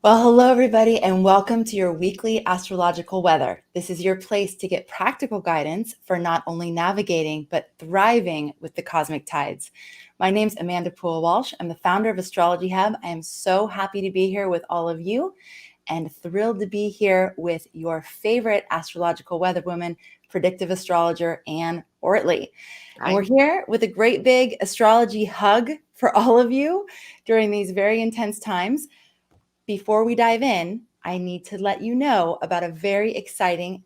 Well, hello, everybody, and welcome to your weekly astrological weather. This is your place to get practical guidance for not only navigating, but thriving with the cosmic tides. My name's Amanda Poole-Walsh. I'm the founder of Astrology Hub. I am so happy to be here with all of you and thrilled to be here with your favorite astrological weather woman, predictive astrologer, Anne Ortelee. And we're here with a great big astrology hug for all of you during these very intense times. Before we dive in, I need to let you know about a very exciting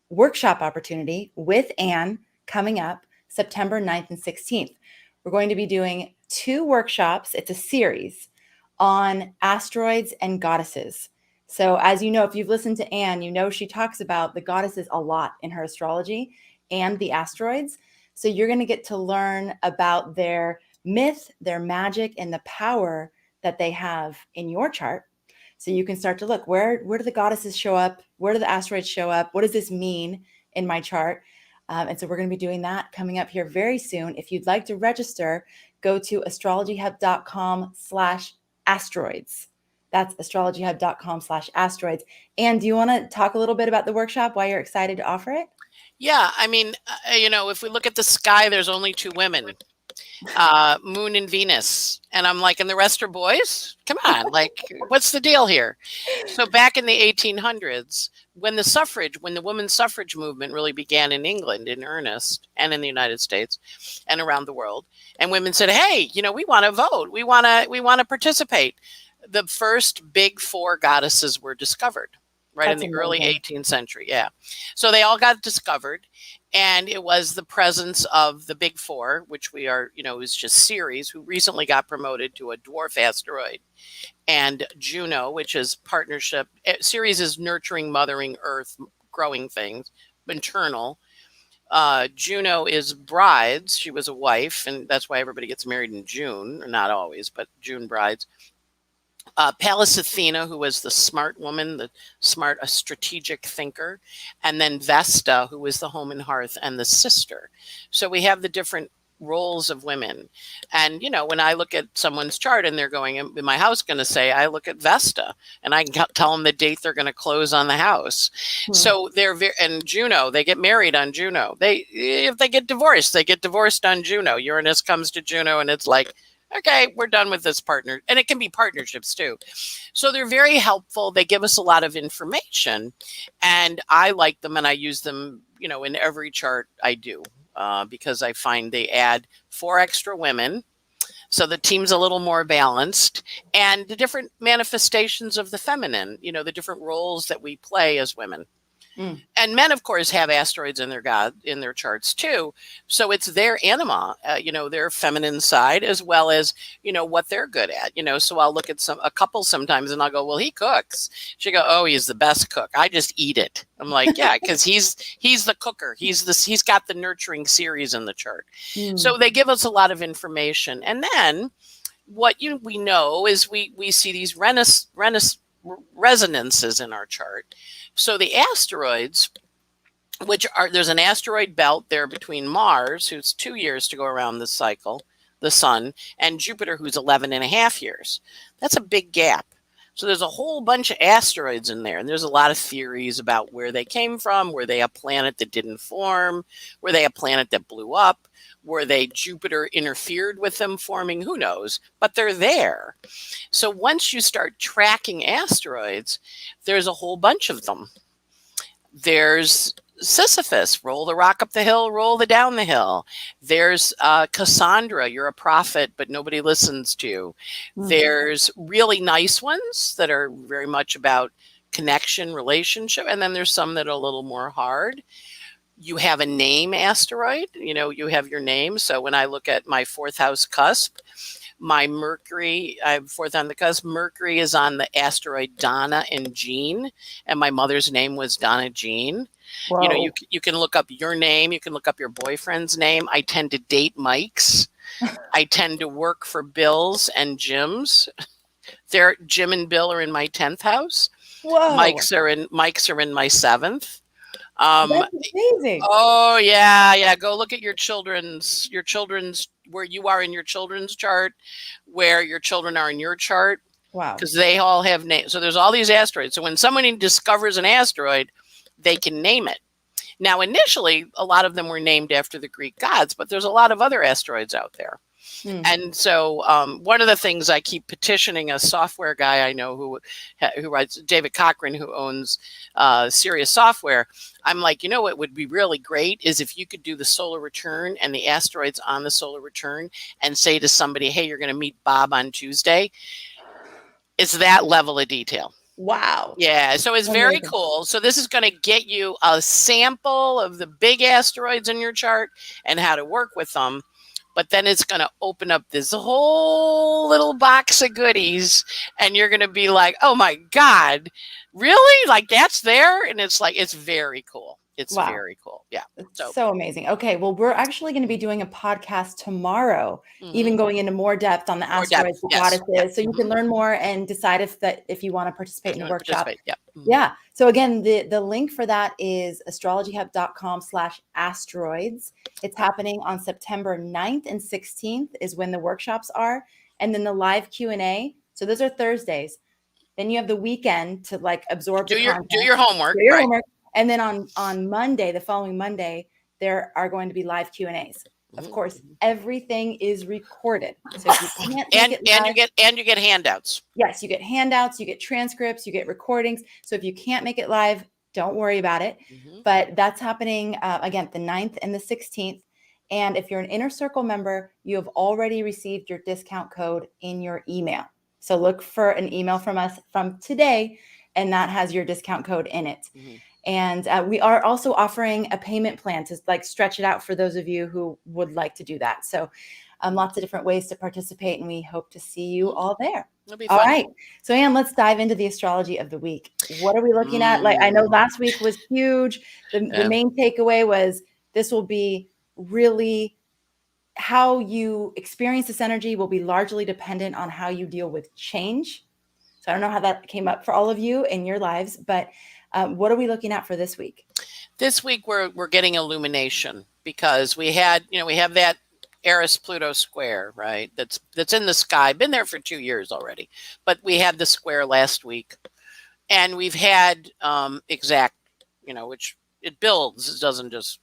workshop opportunity with Anne coming up September 9th and 16th. We're going to be doing 2 workshops. It's a series on asteroids and goddesses. So as you know, if you've listened to Anne, you know she talks about the goddesses a lot in her astrology and the asteroids. So you're going to get to learn about their myth, their magic, and the power that they have in your chart. So you can start to look, where do the goddesses show up? Where do the asteroids show up? What does this mean in my chart? And so we're going to be doing that coming up here very soon. If you'd like to register, go to astrologyhub.com/asteroids. That's astrologyhub.com/asteroids. And do you want to talk a little bit about the workshop, why you're excited to offer it? Yeah, I mean, if we look at the sky, there's only 2 women, Moon and Venus. And I'm like, and the rest are boys? Come on, like, what's the deal here? So back in the 1800s, when the women's suffrage movement really began in England in earnest, and in the United States and around the world, and women said, hey, we want to vote. We want to participate. The first big 4 goddesses were discovered. Right. That's in the early 18th century. Yeah. So they all got discovered. And it was the presence of the big 4, which we are, is just Ceres, who recently got promoted to a dwarf asteroid, and Juno, which is partnership. Ceres is nurturing, mothering Earth, growing things, maternal. Juno is brides. She was a wife. And that's why everybody gets married in June, or not always, but June brides. Pallas Athena, who was the smart woman, a strategic thinker, and then Vesta, who was the home and hearth and the sister. So we have the different roles of women. And, when I look at someone's chart and they're going in my house, going to say, I look at Vesta, and I can tell them the date they're going to close on the house. So and Juno, they get married on Juno. If they get divorced on Juno. Uranus comes to Juno, and it's like, okay, we're done with this partner. And it can be partnerships too. So they're very helpful. They give us a lot of information, and I like them, and I use them, in every chart I do, because I find they add 4 extra women. So the team's a little more balanced, and the different manifestations of the feminine, the different roles that we play as women. And men, of course, have asteroids in their charts too. So it's their anima, their feminine side, as well as, what they're good at, So I'll look at a couple sometimes and I'll go, well, he cooks. She'll go, oh, he's the best cook. I just eat it. I'm like, yeah, because he's the cooker. He's got the nurturing series in the chart. So they give us a lot of information. And then what we know is we see these resonances in our chart. So the asteroids, there's an asteroid belt there between Mars, who's 2 years to go around this cycle, the sun, and Jupiter, who's 11.5 years. That's a big gap. So there's a whole bunch of asteroids in there, and there's a lot of theories about where they came from. Were they a planet that didn't form? Were they a planet that blew up? Were they Jupiter interfered with them forming? Who knows? But they're there. So once you start tracking asteroids, there's a whole bunch of them. There's Sisyphus, roll the rock up the hill, roll it down the hill. There's Cassandra, you're a prophet, but nobody listens to you. There's really nice ones that are very much about connection, relationship, and then there's some that are a little more hard. You have a name asteroid, you have your name. So when I look at my 4th house cusp, my Mercury, I have 4th on the cusp. Mercury is on the asteroid Donna and Jean, and my mother's name was Donna Jean. Whoa. You can look up your name. You can look up your boyfriend's name. I tend to date Mike's. I tend to work for Bill's and Jim's. Jim and Bill are in my 10th house. Whoa. Mike's are in my 7th. That's amazing. Oh yeah. Go look at your children's where you are in your children's chart, where your children are in your chart. Wow. because they all have names. So there's all these asteroids. So when somebody discovers an asteroid, they can name it. Now, initially, a lot of them were named after the Greek gods, but there's a lot of other asteroids out there. And so one of the things I keep petitioning a software guy I know who writes, David Cochran, who owns Sirius Software. I'm like, what would be really great is if you could do the solar return and the asteroids on the solar return and say to somebody, hey, you're going to meet Bob on Tuesday. It's that level of detail. Wow. Yeah, so it's very cool. So this is going to get you a sample of the big asteroids in your chart and how to work with them. But then it's going to open up this whole little box of goodies, and you're going to be like, oh my God, really? Like that's there? And it's like, it's very cool. It's very cool. Yeah. So amazing. Okay. Well, we're actually going to be doing a podcast tomorrow, even going into more depth on the asteroids, the goddesses. So you can learn more and decide if you want to participate in the workshop. Yeah. So again, the link for that is astrologyhub.com/asteroids. It's happening on September 9th and 16th is when the workshops are. And then the live Q&A. So those are Thursdays. Then you have the weekend to like absorb do your homework. Do your homework. And then on Monday, the following Monday, there are going to be live Q&As. Of course, everything is recorded. So if you can't make it live, you get handouts. Yes, you get handouts, you get transcripts, you get recordings. So if you can't make it live, don't worry about it. But that's happening again the 9th and the 16th. And if you're an Inner Circle member, you have already received your discount code in your email. So look for an email from us from today, and that has your discount code in it. And we are also offering a payment plan to like stretch it out for those of you who would like to do that. So lots of different ways to participate, and we hope to see you all there. It'll be fun. All right. So Anne, let's dive into the astrology of the week. What are we looking at? Like I know last week was huge. The main takeaway was this will be really how you experience this energy will be largely dependent on how you deal with change. So I don't know how that came up for all of you in your lives, but what are we looking at for this week? This week we're getting illumination because we have that Eris Pluto square, right? That's in the sky, been there for 2 years already, but we had the square last week, and we've had exact, which it builds. It doesn't just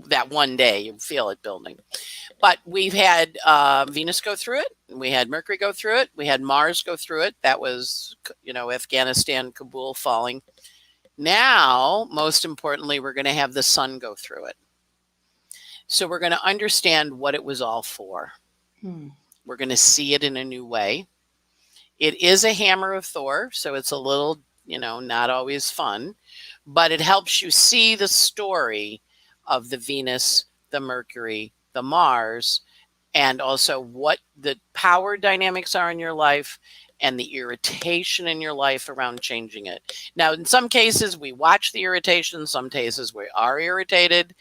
that one day you feel it building, but we've had Venus go through it. We had Mercury go through it. We had Mars go through it. That was, Afghanistan, Kabul falling. Now, most importantly, we're going to have the sun go through it. So we're going to understand what it was all for. We're going to see it in a new way. It is a hammer of Thor, so it's a little, not always fun, but it helps you see the story of the Venus, the Mercury, the Mars, and also what the power dynamics are in your life and the irritation in your life around changing it. Now, in some cases, we watch the irritation. Some cases, we are irritated.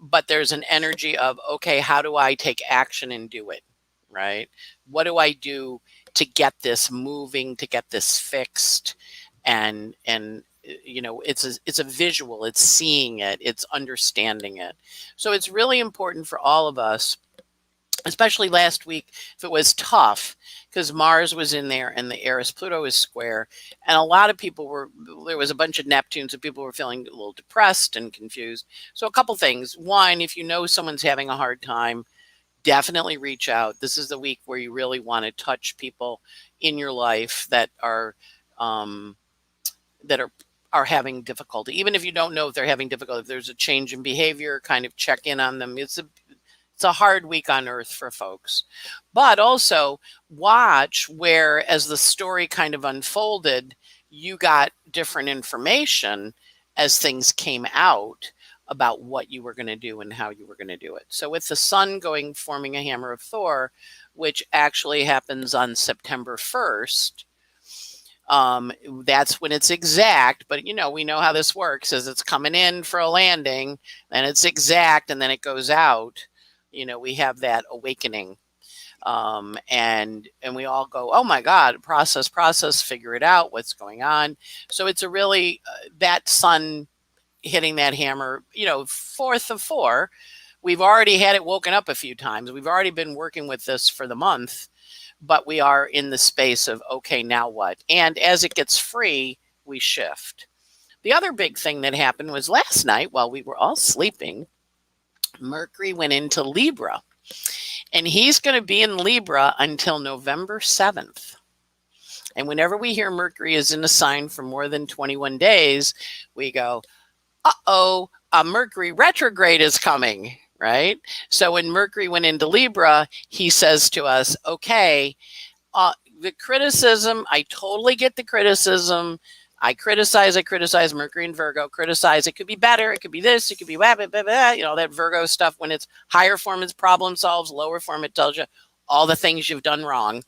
But there's an energy of, okay, how do I take action and do it, right? What do I do to get this moving, to get this fixed? And it's a visual. It's seeing it. It's understanding it. So it's really important for all of us, especially last week, if it was tough, because Mars was in there and the Eris Pluto is square. And a lot of people there was a bunch of Neptunes, and people were feeling a little depressed and confused. So a couple things. One, if you know someone's having a hard time, definitely reach out. This is the week where you really want to touch people in your life that are having difficulty. Even if you don't know if they're having difficulty, if there's a change in behavior, kind of check in on them. It's a hard week on Earth for folks. But also watch where, as the story kind of unfolded, you got different information as things came out about what you were going to do and how you were going to do it. So with the sun forming a hammer of Thor, which actually happens on September 1st, that's when it's exact, but we know how this works. As it's coming in for a landing, then it's exact, and then it goes out. We have that awakening, and we all go, oh my God, process, figure it out, what's going on. So it's a really that sun hitting that hammer, 4th of 4. We've already had it woken up a few times. We've already been working with this for the month. but we are in the space of, okay, now what? And as it gets free, we shift. The other big thing that happened was last night while we were all sleeping, Mercury went into Libra, and he's going to be in Libra until November 7th. And whenever we hear Mercury is in a sign for more than 21 days, we go, uh-oh, a Mercury retrograde is coming, right? So when Mercury went into Libra, he says to us, okay, the criticism, I totally get the criticism. I criticize Mercury and Virgo, criticize. It could be better. It could be this. It could be blah, blah, blah, blah. You know, that Virgo stuff, when it's higher form, it's problem solves, lower form, it tells you all the things you've done wrong.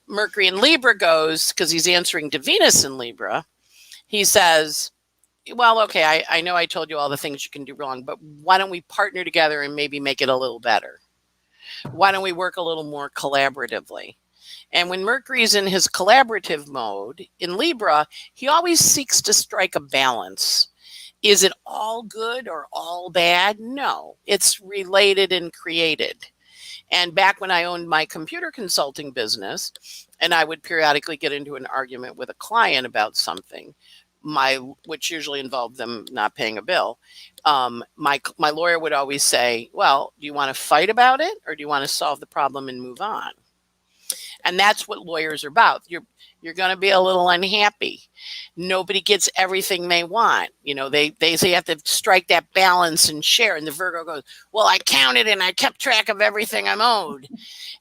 Mercury in Libra goes, because he's answering to Venus in Libra, he says, well, okay, I know I told you all the things you can do wrong, but why don't we partner together and maybe make it a little better? Why don't we work a little more collaboratively? And when Mercury's in his collaborative mode in Libra, he always seeks to strike a balance. Is it all good or all bad? No, it's related and created. And back when I owned my computer consulting business, and I would periodically get into an argument with a client about something, which usually involved them not paying a bill, my lawyer would always say, well, do you want to fight about it, or do you want to solve the problem and move on? And that's what lawyers are about. You're going to be a little unhappy. Nobody gets everything they want. You know, they say you have to strike that balance and share. And the Virgo goes, well, I counted and I kept track of everything I'm owed.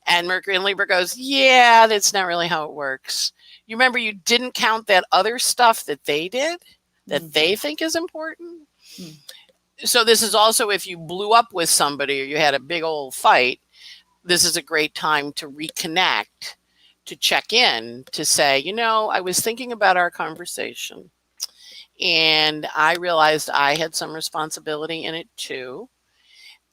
And Mercury in Libra goes, yeah, that's not really how it works. You remember you didn't count that other stuff that they did, that they think is important. So this is also, if you blew up with somebody or you had a big old fight, this is a great time to reconnect, to check in, to say, you know, I was thinking about our conversation and I realized I had some responsibility in it too.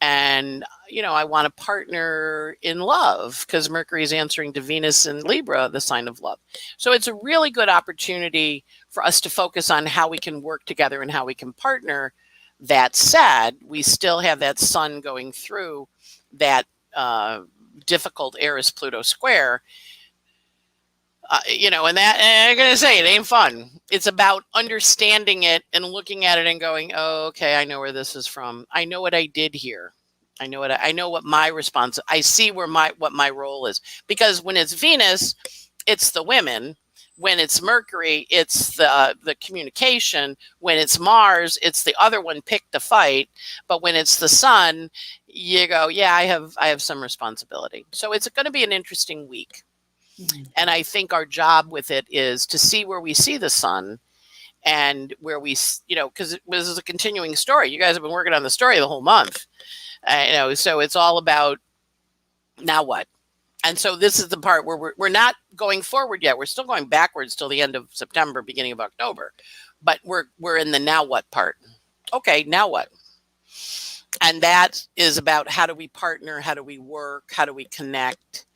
And, you know, I want to partner in love because Mercury is answering to Venus in Libra, the sign of love. So it's a really good opportunity for us to focus on how we can work together and how we can partner. That said, we still have that sun going through that difficult Eris-Pluto square, you know, and I'm going to say it ain't fun. It's about understanding it and looking at it and going, oh, okay, I know where this is from. I know what I did here. I know what my response, I see what my role is. Because when it's Venus, it's the women. When it's Mercury, it's the communication. When it's Mars, it's the other one picked the fight. But when it's the sun, you go, yeah, I have some responsibility. So it's going to be an interesting week. And I think our job with it is to see where we see the sun and where we, you know, because this is a continuing story. You guys have been working on the story the whole month. You know, so it's all about now what? And so this is the part where we're not going forward yet. We're still going backwards till the end of September, beginning of October. But we're in the now what part. Okay, now what? And that is about how do we partner? How do we work? How do we connect?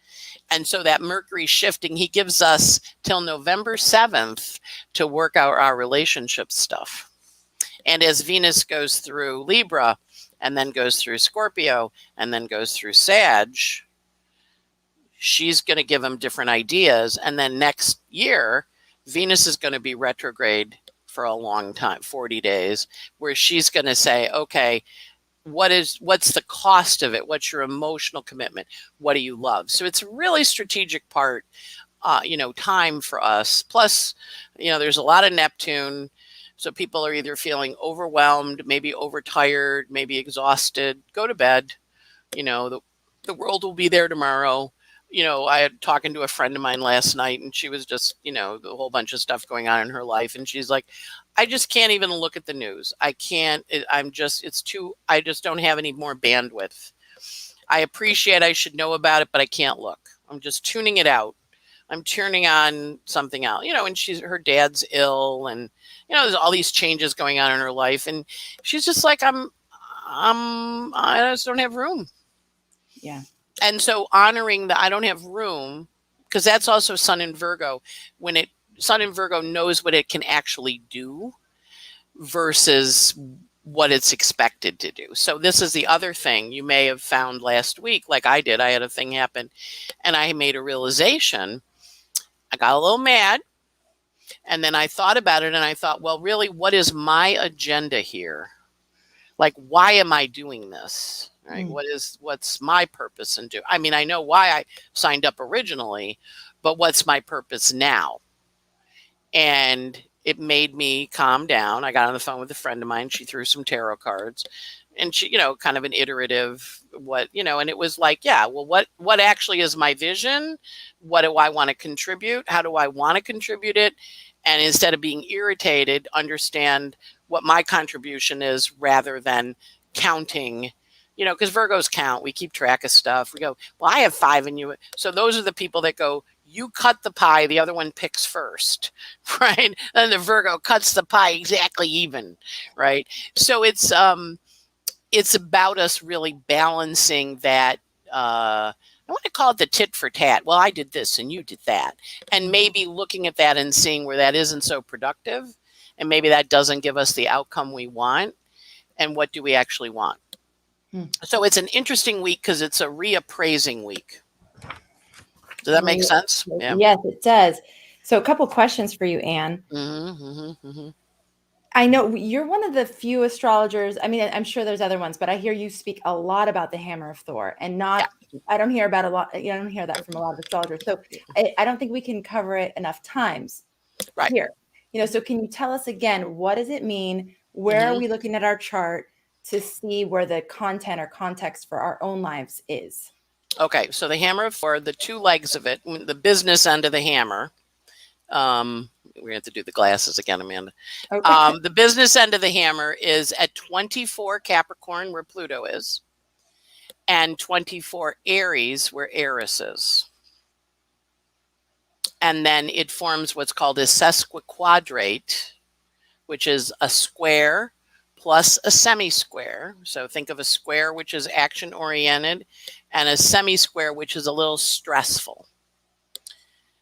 And so that Mercury shifting, he gives us till November 7th to work out our relationship stuff. And as Venus goes through Libra and then goes through Scorpio and then goes through Sag, she's going to give him different ideas. And then next year, Venus is going to be retrograde for a long time, 40 days, where she's going to say, okay, what's the cost of it? What's your emotional commitment? What do you love? So it's a really strategic part, you know, time for us. Plus, you know, there's a lot of Neptune. So people are either feeling overwhelmed, maybe overtired, maybe exhausted. Go to bed. You know, the world will be there tomorrow. You know, I had talking to a friend of mine last night and she was just, you know, a whole bunch of stuff going on in her life. And she's like, I just can't even look at the news. I can't, I just don't have any more bandwidth. I appreciate I should know about it, but I can't look. I'm just tuning it out. I'm turning on something else, you know, and her dad's ill and, you know, there's all these changes going on in her life. And she's just like, I just don't have room. Yeah. And so honoring that I don't have room, because that's also Sun in Virgo. Sun in Virgo knows what it can actually do versus what it's expected to do. So this is the other thing you may have found last week, like I did. I had a thing happen and I made a realization. I got a little mad and then I thought about it and I thought, well, really, what is my agenda here? Like, why am I doing this? Right? What's my purpose in doing? I mean, I know why I signed up originally, but what's my purpose now? And it made me calm down. I got on the phone with a friend of mine. She threw some tarot cards and she, kind of an iterative and it was like, yeah, well, what actually is my vision? What do I want to contribute? How do I want to contribute it? And instead of being irritated, understand what my contribution is rather than counting, because Virgos count. We keep track of stuff. We go, well, I have 5 and you. So those are the people that go, you cut the pie, the other one picks first, right? Then the Virgo cuts the pie exactly even, right? So it's about us really balancing that. I want to call it the tit for tat. Well, I did this and you did that. And maybe looking at that and seeing where that isn't so productive. And maybe that doesn't give us the outcome we want. And what do we actually want? So it's an interesting week because it's a reappraising week. Does that make sense? Yeah. Yes, it does. So a couple questions for you, Anne. I know you're one of the few astrologers. I mean, I'm sure there's other ones, but I hear you speak a lot about the hammer of Thor and I don't hear about a lot. I don't hear that from a lot of astrologers. So I don't think we can cover it enough times here. So can you tell us again, what does it mean? Where are we looking at our chart to see where the content or context for our own lives is? Okay, so the hammer of Thor, the 2 legs of it, the business end of the hammer. We have to do the glasses again, Amanda. Okay. The business end of the hammer is at 24 Capricorn, where Pluto is, and 24 Aries, where Eris is. And then it forms what's called a sesquiquadrate, which is a square plus a semi-square. So think of a square, which is action-oriented, and a semi-square, which is a little stressful.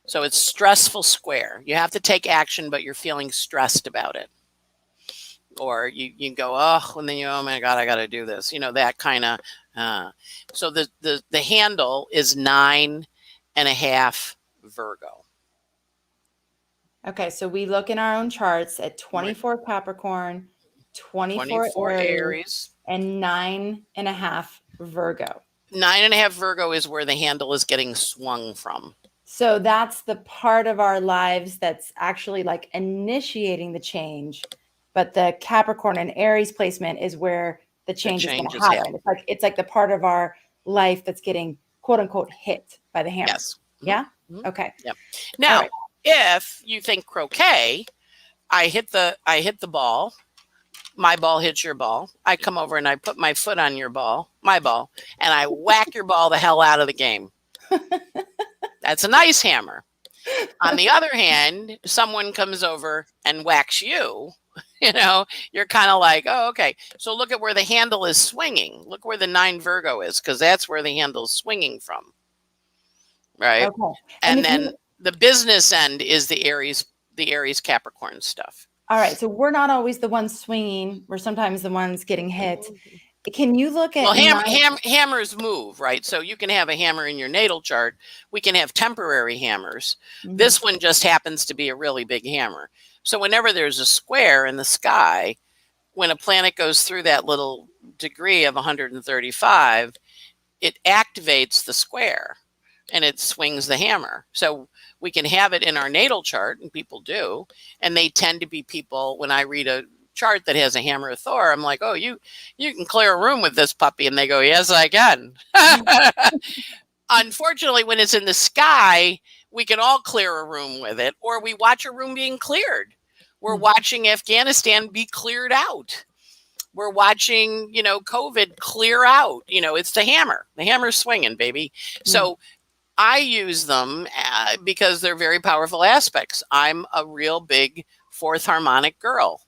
So it's stressful square. You have to take action, but you're feeling stressed about it. Or you go, oh, and then oh my God, I got to do this. That kind of. So the handle is 9.5 Virgo. Okay, so we look in our own charts at 24 Capricorn, 24 Aries, and 9.5 Virgo. 9.5 Virgo is where the handle is getting swung from. So that's the part of our lives that's actually like initiating the change, but the Capricorn and Aries placement is where the change is going to happen. It's like the part of our life that's getting quote unquote hit by the hammer. Yes. Yeah. Okay. Yep. Now, if you think croquet, I hit the ball. My ball hits your ball. I come over and I put my foot on my ball, and I whack your ball the hell out of the game. That's a nice hammer. On the other hand, someone comes over and whacks you, you're kind of like, oh, okay. So look at where the handle is swinging. Look where the 9 Virgo is, because that's where the handle is swinging from. Right. Okay. And then the business end is the Aries Capricorn stuff. All right. So we're not always the ones swinging. We're sometimes the ones getting hit. Can you look at hammers move, right? So you can have a hammer in your natal chart. We can have temporary hammers. This one just happens to be a really big hammer. So whenever there's a square in the sky, when a planet goes through that little degree of 135, it activates the square and it swings the hammer. So we can have it in our natal chart, and people do, and they tend to be people, when I read a chart that has a hammer of Thor, I'm like, oh, you can clear a room with this puppy, and they go, yes, I can. Unfortunately, when it's in the sky, we can all clear a room with it, or we watch a room being cleared. We're watching Afghanistan be cleared out. We're watching, COVID clear out. It's the hammer. The hammer's swinging, baby. So I use them because they're very powerful aspects. I'm a real big 4th harmonic girl.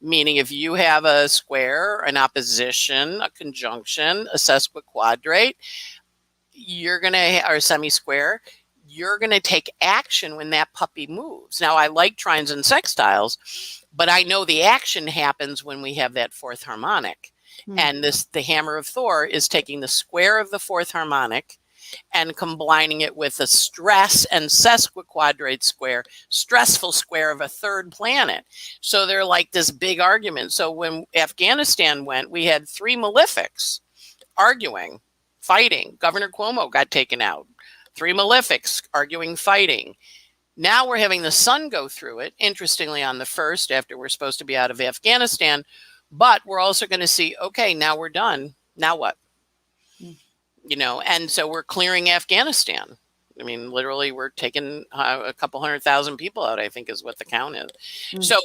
Meaning if you have a square, an opposition, a conjunction, a sesquiquadrate, or semi-square, you're going to take action when that puppy moves. Now, I like trines and sextiles But I know the action happens when we have that fourth harmonic. And the hammer of Thor is taking the square of the fourth harmonic and combining it with a stress and sesquiquadrate square, stressful square of a third planet. So they're like this big argument. So when Afghanistan went, we had 3 malefics arguing, fighting. Governor Cuomo got taken out. 3 malefics arguing, fighting. Now we're having the sun go through it, interestingly, on the 1st, after we're supposed to be out of Afghanistan. But we're also going to see, okay, now we're done. Now what? And so we're clearing Afghanistan. I mean, literally, we're taking a couple 100,000 people out, I think is what the count is. So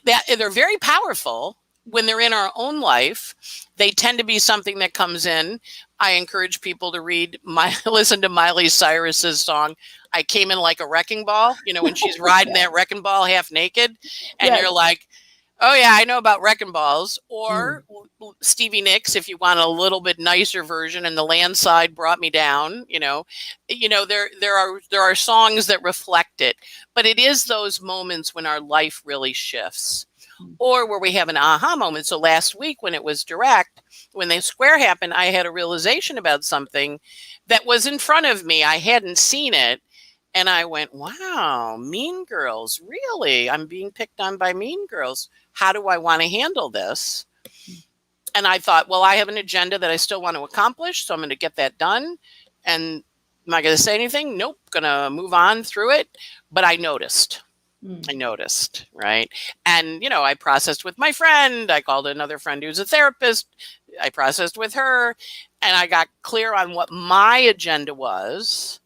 they're very powerful. When they're in our own life, they tend to be something that comes in. I encourage people to listen to Miley Cyrus's song, I Came In Like a Wrecking Ball, when she's riding that wrecking ball half naked. And you're like, oh, yeah, I know about wrecking balls. Or Stevie Nicks, if you want a little bit nicer version, and The Landslide Brought Me Down. There are songs that reflect it. But it is those moments when our life really shifts. Or where we have an aha moment. So last week when it was direct, when the square happened, I had a realization about something that was in front of me. I hadn't seen it. And I went, wow, Mean Girls, really? I'm being picked on by Mean Girls. How do I want to handle this? And I thought, well, I have an agenda that I still want to accomplish, so I'm going to get that done. And am I going to say anything? Nope, going to move on through it. But I noticed. Right? And, I processed with my friend. I called another friend who's a therapist. I processed with her. And I got clear on what my agenda was.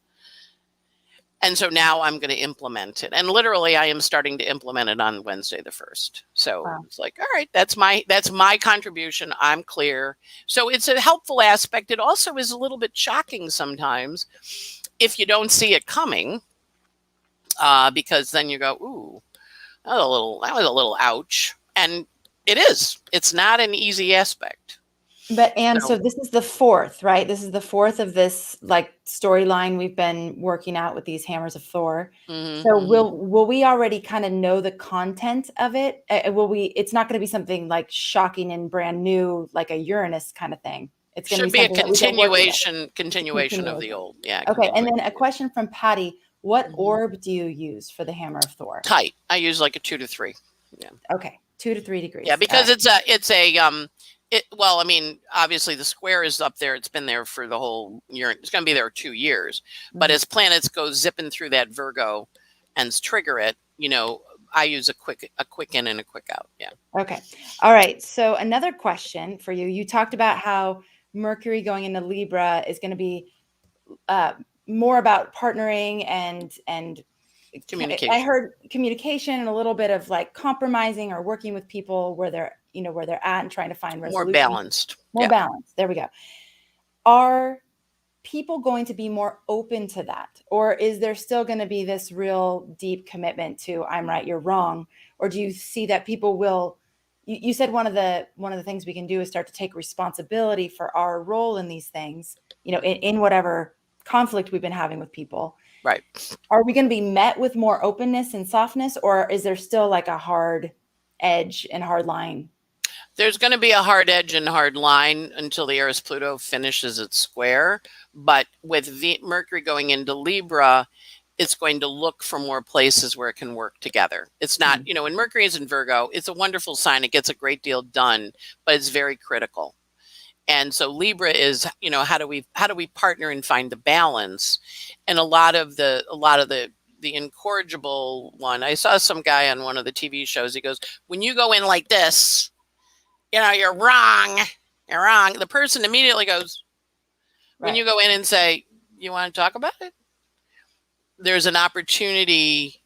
And so now I'm going to implement it. And literally, I am starting to implement it on Wednesday the 1st. So It's like, all right, that's my contribution. I'm clear. So it's a helpful aspect. It also is a little bit shocking sometimes if you don't see it coming, because then you go, ooh, that was a little ouch. And it is. It's not an easy aspect. But so this is the 4th, right? This is the 4th of this storyline we've been working out with these hammers of Thor. So will we already kind of know the content of it? It's not going to be something shocking and brand new, like a Uranus kind of thing. It's going to be a continuation of the old. Yeah. Okay. And then a question from Patty: what orb do you use for the hammer of Thor? Tight. I use like a 2 to 3. Yeah. Okay. 2 to 3 degrees. Yeah, because obviously the square is up there. It's been there for the whole year. It's going to be there 2 years. But as planets go zipping through that Virgo and trigger it, I use a quick in and a quick out. Yeah. Okay. All right. So another question for you. You talked about how Mercury going into Libra is going to be more about partnering and communication. I heard communication and a little bit of compromising or working with people where they're at and trying to find resolution. More balanced. There we go. Are people going to be more open to that? Or is there still going to be this real deep commitment to I'm right, you're wrong? Or do you see that people will, you said one of the things we can do is start to take responsibility for our role in these things, in whatever conflict we've been having with people. Right. Are we going to be met with more openness and softness, or is there still a hard edge and hard line? There's going to be a hard edge and hard line until the Eris Pluto finishes its square. But with Mercury going into Libra, it's going to look for more places where it can work together. It's not, when Mercury is in Virgo, it's a wonderful sign. It gets a great deal done, but it's very critical. And so Libra is, how do we partner and find the balance? And a lot of the incorrigible one, I saw some guy on one of the TV shows. He goes, when you go in like this, you're wrong. You're wrong. The person immediately goes, when you go in and say, you want to talk about it? There's an opportunity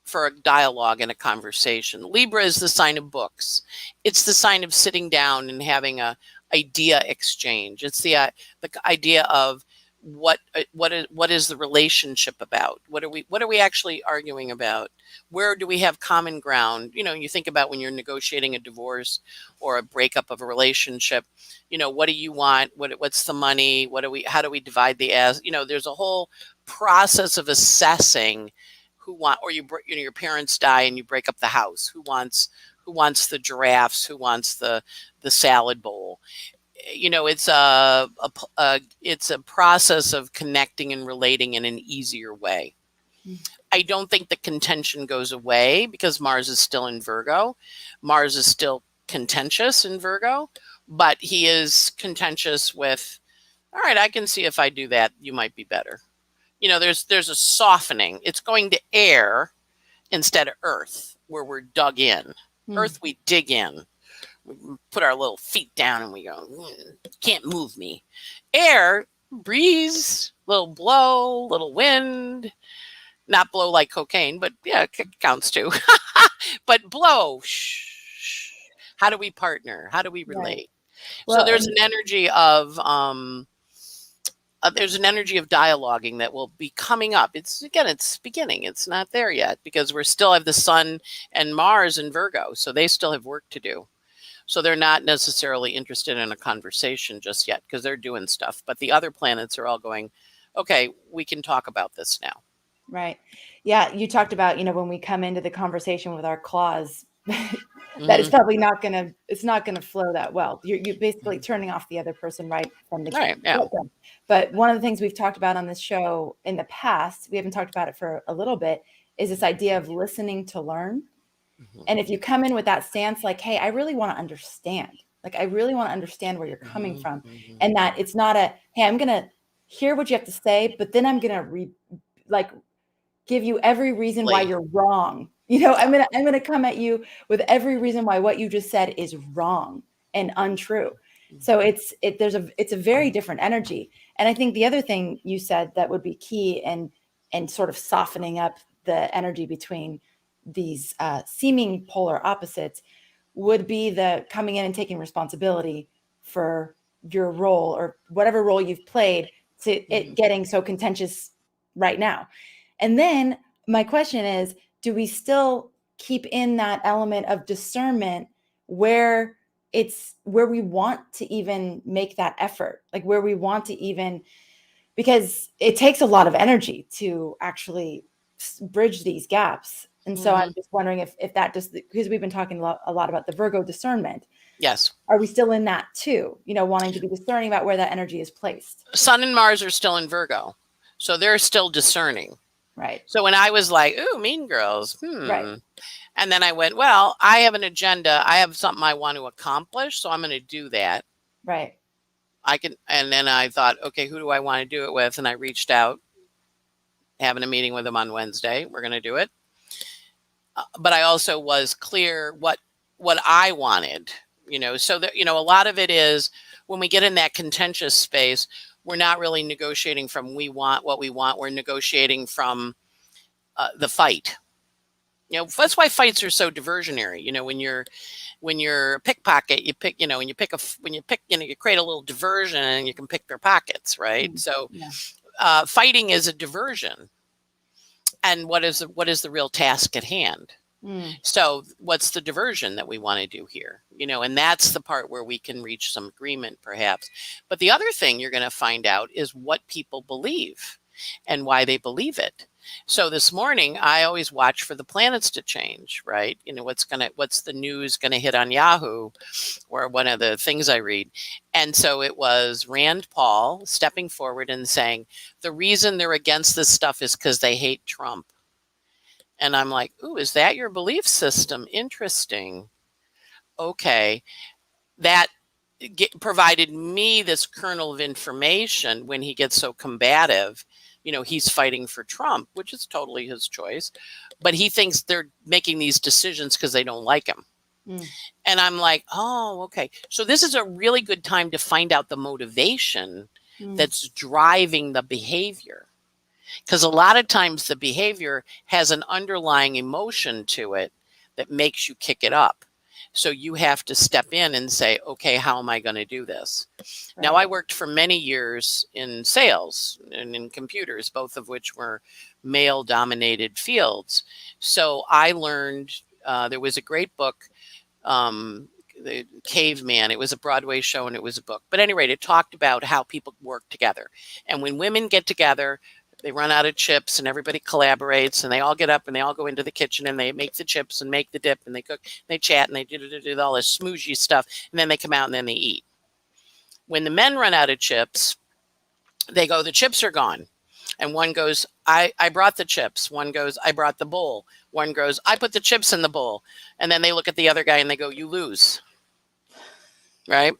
for a dialogue and a conversation. Libra is the sign of books. It's the sign of sitting down and having a idea exchange. It's the idea of what is the relationship about? What are we actually arguing about? Where do we have common ground? You think about when you're negotiating a divorce or a breakup of a relationship. What do you want? What's the money? How do we divide the there's a whole process of assessing or your parents die and you break up the house. Who wants the giraffes? Who wants the salad bowl? It's it's a process of connecting and relating in an easier way. I don't think the contention goes away because Mars is still in Virgo. Mars is still contentious in Virgo, but he is contentious with, all right, I can see if I do that, you might be better. There's a softening. It's going to air instead of earth, where we're dug in. Earth, we dig in. We put our little feet down and we go, can't move me. Air, breeze, little blow, little wind. Not blow like cocaine, but yeah, it counts too. But blow. Shh. How do we partner? How do we relate? Right. Well, so there's an energy of dialoguing that will be coming up. It's beginning. It's not there yet because we still have the Sun and Mars in Virgo, so they still have work to do. So they're not necessarily interested in a conversation just yet because they're doing stuff. But the other planets are all going, okay, we can talk about this now. Right. Yeah. You talked about, when we come into the conversation with our claws, that it's probably not going to flow that well. You're basically turning off the other person right from the right. Yeah. But one of the things we've talked about on this show in the past, we haven't talked about it for a little bit, is this idea of listening to learn. And if you come in with that stance, like, hey, I really want to understand. Like, I really want to understand where you're coming from. And that it's not hey, I'm going to hear what you have to say, but then I'm going to give you every reason why you're wrong. I'm going to come at you with every reason why what you just said is wrong and untrue. So it's a very different energy. And I think the other thing you said that would be key and sort of softening up the energy between these seeming polar opposites would be the coming in and taking responsibility for your role or whatever role you've played to it getting so contentious right now. And then my question is, do we still keep in that element of discernment where we want to even make that effort, like where we want to even, because it takes a lot of energy to actually bridge these gaps. And so I'm just wondering if that just, because we've been talking a lot about the Virgo discernment. Yes. Are we still in that too? Wanting to be discerning about where that energy is placed. Sun and Mars are still in Virgo. So they're still discerning. Right. So when I was like, ooh, Mean Girls. Right. And then I went, well, I have an agenda. I have something I want to accomplish. So I'm going to do that. Right. And then I thought, okay, who do I want to do it with? And I reached out, having a meeting with them on Wednesday. We're going to do it. But I also was clear what I wanted, so that, a lot of it is when we get in that contentious space, we're not really negotiating from we want what we want. We're negotiating from the fight. That's why fights are so diversionary. When you're a pickpocket, you pick, you create a little diversion and you can pick their pockets, right? So fighting is a diversion. And what is the real task at hand? So what's the diversion that we want to do here? And that's the part where we can reach some agreement perhaps. But the other thing you're going to find out is what people believe and why they believe it. So this morning, I always watch for the planets to change, right? What's the news going to hit on Yahoo or one of the things I read. And so it was Rand Paul stepping forward and saying, the reason they're against this stuff is because they hate Trump. And I'm like, ooh, is that your belief system? Interesting. Okay. That provided me this kernel of information when he gets so combative. He's fighting for Trump, which is totally his choice. But he thinks they're making these decisions because they don't like him. And I'm like, oh, okay. So this is a really good time to find out the motivation that's driving the behavior. Because a lot of times the behavior has an underlying emotion to it that makes you kick it up. So you have to step in and say, okay, how am I going to do this? Right. Now, I worked for many years in sales and in computers, both of which were male-dominated fields. So I learned, there was a great book, The Caveman. It was a Broadway show and it was a book. But at any rate, it talked about how people work together. And when women get together, They run out of chips and everybody collaborates and they all get up and they all go into the kitchen and they make the chips and make the dip and they cook, and they chat and they do all this smoozy stuff. And then they come out and then they eat. When the men run out of chips, they go, the chips are gone. And one goes, I brought the chips. One goes, I brought the bowl. One goes, I put the chips in the bowl. And then they look at the other guy and they go, you lose. Right?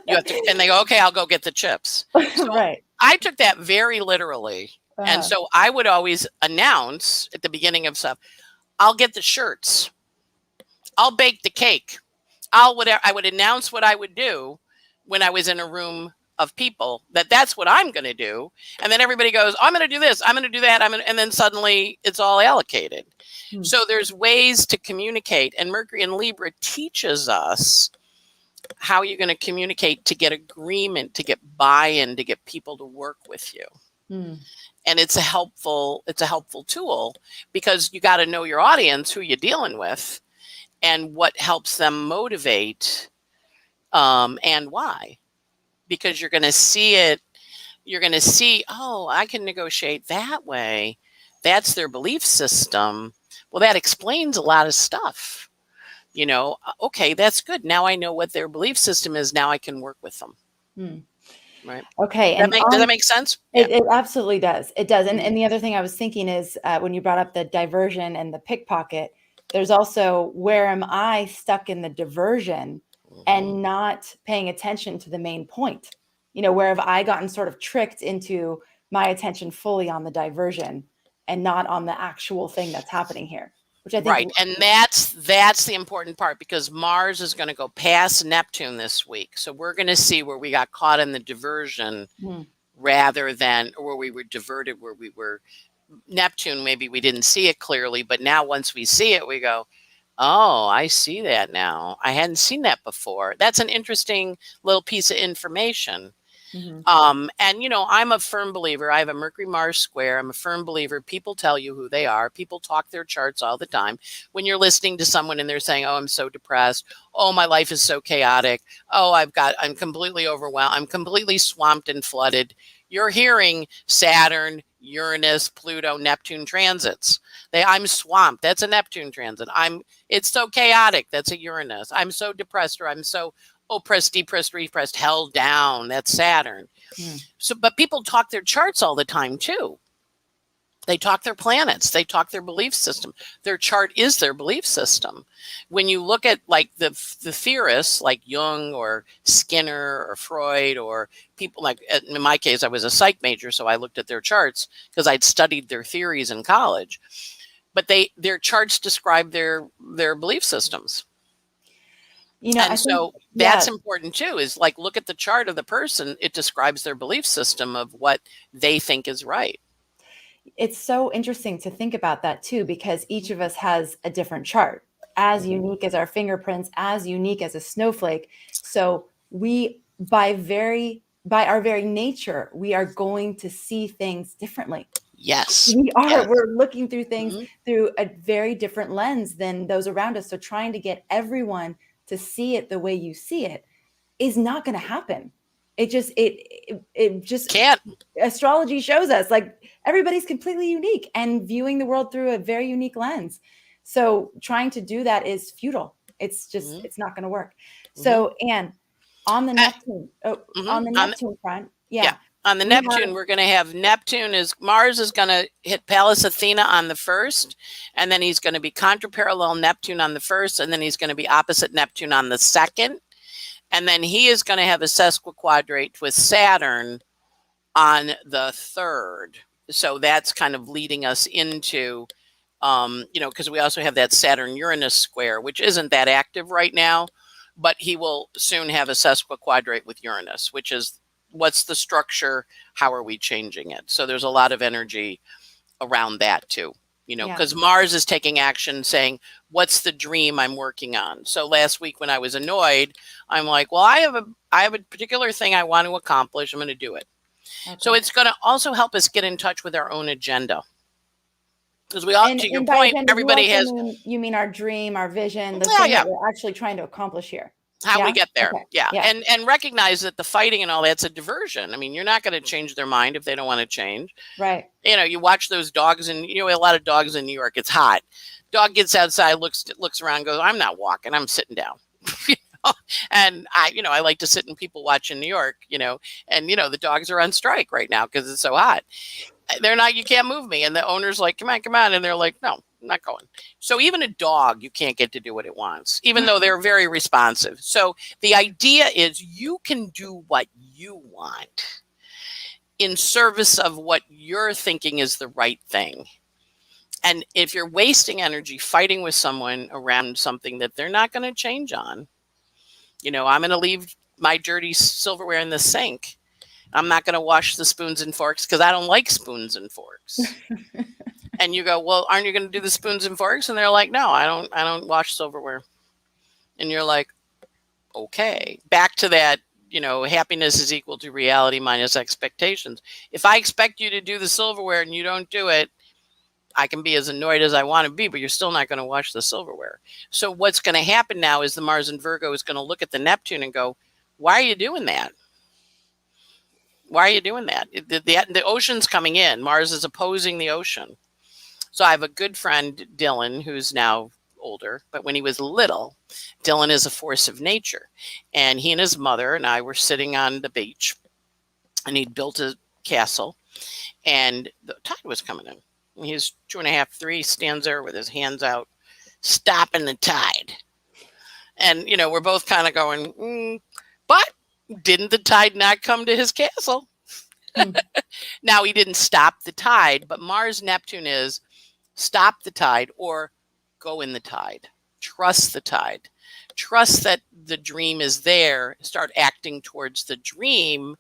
You have to, and they go, okay, I'll go get the chips. So Right. I took that very literally. And so I would always announce at the beginning of stuff, I'll get the shirts. I'll bake the cake. I would announce what I would do when I was in a room of people, that's what I'm going to do. And then everybody goes, I'm going to do this. I'm going to do that. And then suddenly it's all allocated. So there's ways to communicate. And Mercury in Libra teaches us how you're going to communicate to get agreement, to get buy-in, to get people to work with you. And it's a helpful tool because you got to know your audience, who you're dealing with, and what helps them motivate, and why. Because you're going to see it. You're going to see, oh, I can negotiate that way. That's their belief system. Well, that explains a lot of stuff. Okay, that's good. Now I know what their belief system is. Now I can work with them. Right. Okay. Does that make sense? It absolutely does. It does. And the other thing I was thinking is when you brought up the diversion and the pickpocket, there's also where am I stuck in the diversion and not paying attention to the main point? Where have I gotten sort of tricked into my attention fully on the diversion and not on the actual thing that's happening here? Which I think right. And that's the important part because Mars is going to go past Neptune this week. So we're going to see where we got caught in the diversion rather than where we were diverted, where we were Neptune. Maybe we didn't see it clearly, but now once we see it, we go, oh, I see that now. I hadn't seen that before. That's an interesting little piece of information. And, I'm a firm believer. I have a Mercury-Mars square. I'm a firm believer. People tell you who they are. People talk their charts all the time. When you're listening to someone and they're saying, oh, I'm so depressed. Oh, my life is so chaotic. Oh, I'm completely overwhelmed. I'm completely swamped and flooded. You're hearing Saturn, Uranus, Pluto, Neptune transits. I'm swamped. That's a Neptune transit. It's so chaotic. That's a Uranus. I'm so depressed, or I'm so oppressed, depressed, repressed, held down. That's Saturn. So, but people talk their charts all the time too. They talk their planets. They talk their belief system. Their chart is their belief system. When you look at like the theorists like Jung or Skinner or Freud or people like, in my case, I was a psych major, so I looked at their charts because I'd studied their theories in college. But their charts describe their belief systems. That's important too, is like, look at the chart of the person. It describes their belief system of what they think is right. It's so interesting to think about that too, because each of us has a different chart, as unique as our fingerprints, as unique as a snowflake. So we, by our very nature, we are going to see things differently. Yes. We are. Yes. We're looking through things through a very different lens than those around us. So trying to get everyone to see it the way you see it is not going to happen. It just can't. Astrology shows us like everybody's completely unique and viewing the world through a very unique lens. So trying to do that is futile. It's just, it's not going to work. So, Anne, on the Neptune, Neptune front. Yeah. On the Neptune, we're going to have Mars is going to hit Pallas Athena on the 1st, and then he's going to be contraparallel Neptune on the 1st, and then he's going to be opposite Neptune on the 2nd. And then he is going to have a sesquiquadrate with Saturn on the 3rd. So that's kind of leading us into, because we also have that Saturn-Uranus square, which isn't that active right now, but he will soon have a sesquiquadrate with Uranus, which is what's the structure? How are we changing it? So there's a lot of energy around that too, because Mars is taking action saying, what's the dream I'm working on? So last week when I was annoyed, I'm like, well, I have a particular thing I want to accomplish. I'm going to do it. Okay. So it's going to also help us get in touch with our own agenda. Because we all, to your point, everybody has. You mean our dream, our vision, the thing that we're actually trying to accomplish here. how we Yeah. get there. Okay. Yeah. Yeah. And recognize that the fighting and all that's a diversion. I mean, you're not going to change their mind if they don't want to change. Right. You know, you watch those dogs, and you know, a lot of dogs in New York, it's hot. Dog gets outside, looks around, goes, I'm not walking, I'm sitting down. You know? And I like to sit and people watch in New York, and the dogs are on strike right now because it's so hot. They're not, you can't move me. And the owner's like, come on. And they're like, no, I'm not going. So even a dog, you can't get to do what it wants, even though they're very responsive. So the idea is you can do what you want in service of what you're thinking is the right thing. And if you're wasting energy fighting with someone around something that they're not going to change on, I'm going to leave my dirty silverware in the sink. I'm not going to wash the spoons and forks because I don't like spoons and forks. And you go, well, aren't you going to do the spoons and forks? And they're like, no, I don't wash silverware. And you're like, okay, back to that, happiness is equal to reality minus expectations. If I expect you to do the silverware and you don't do it, I can be as annoyed as I want to be, but you're still not going to wash the silverware. So what's going to happen now is the Mars in Virgo is going to look at the Neptune and go, why are you doing that? Why are you doing that? The ocean's coming in. Mars is opposing the ocean. So I have a good friend, Dylan, who's now older, but when he was little, Dylan is a force of nature. And he and his mother and I were sitting on the beach, and he'd built a castle, and the tide was coming in. And he's 2.5, 3, stands there with his hands out, stopping the tide. And, we're both kind of going, but didn't the tide not come to his castle? Now, he didn't stop the tide, but Mars Neptune is stop the tide or go in the tide. Trust the tide. Trust that the dream is there. Start acting towards the dream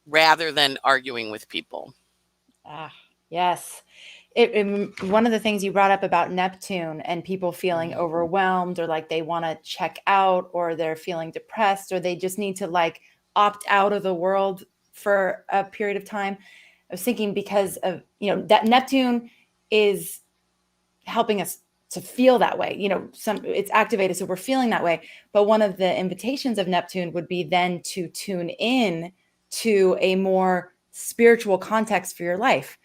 rather than arguing with people. Yes. One of the things you brought up about Neptune and people feeling overwhelmed or like they want to check out or they're feeling depressed or they just need to like opt out of the world for a period of time. I was thinking because of, that Neptune is helping us to feel that way. It's activated, so we're feeling that way. But one of the invitations of Neptune would be then to tune in to a more spiritual context for your life.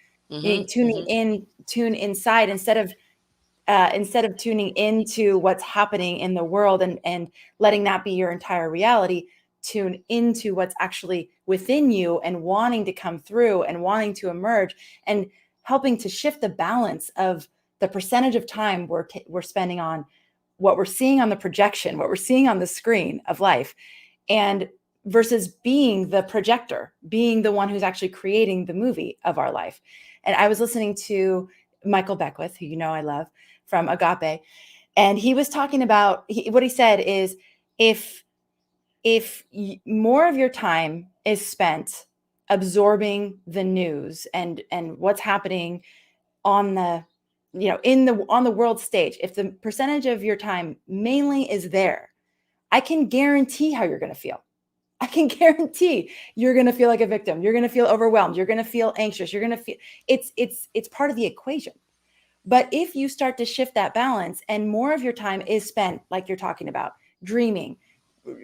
Tune inside instead of tuning into what's happening in the world and letting that be your entire reality. Tune into what's actually within you and wanting to come through and wanting to emerge and helping to shift the balance of the percentage of time we're spending on what we're seeing on the projection, what we're seeing on the screen of life, and versus being the projector, being the one who's actually creating the movie of our life. And I was listening to Michael Beckwith, who I love, from Agape, and he was talking about what he said is if more of your time is spent absorbing the news and what's happening on the on the world stage, if the percentage of your time mainly is there, I can guarantee how you're going to feel. I can guarantee you're going to feel like a victim. You're going to feel overwhelmed. You're going to feel anxious. You're going to feel it's part of the equation. But if you start to shift that balance and more of your time is spent, like you're talking about, dreaming,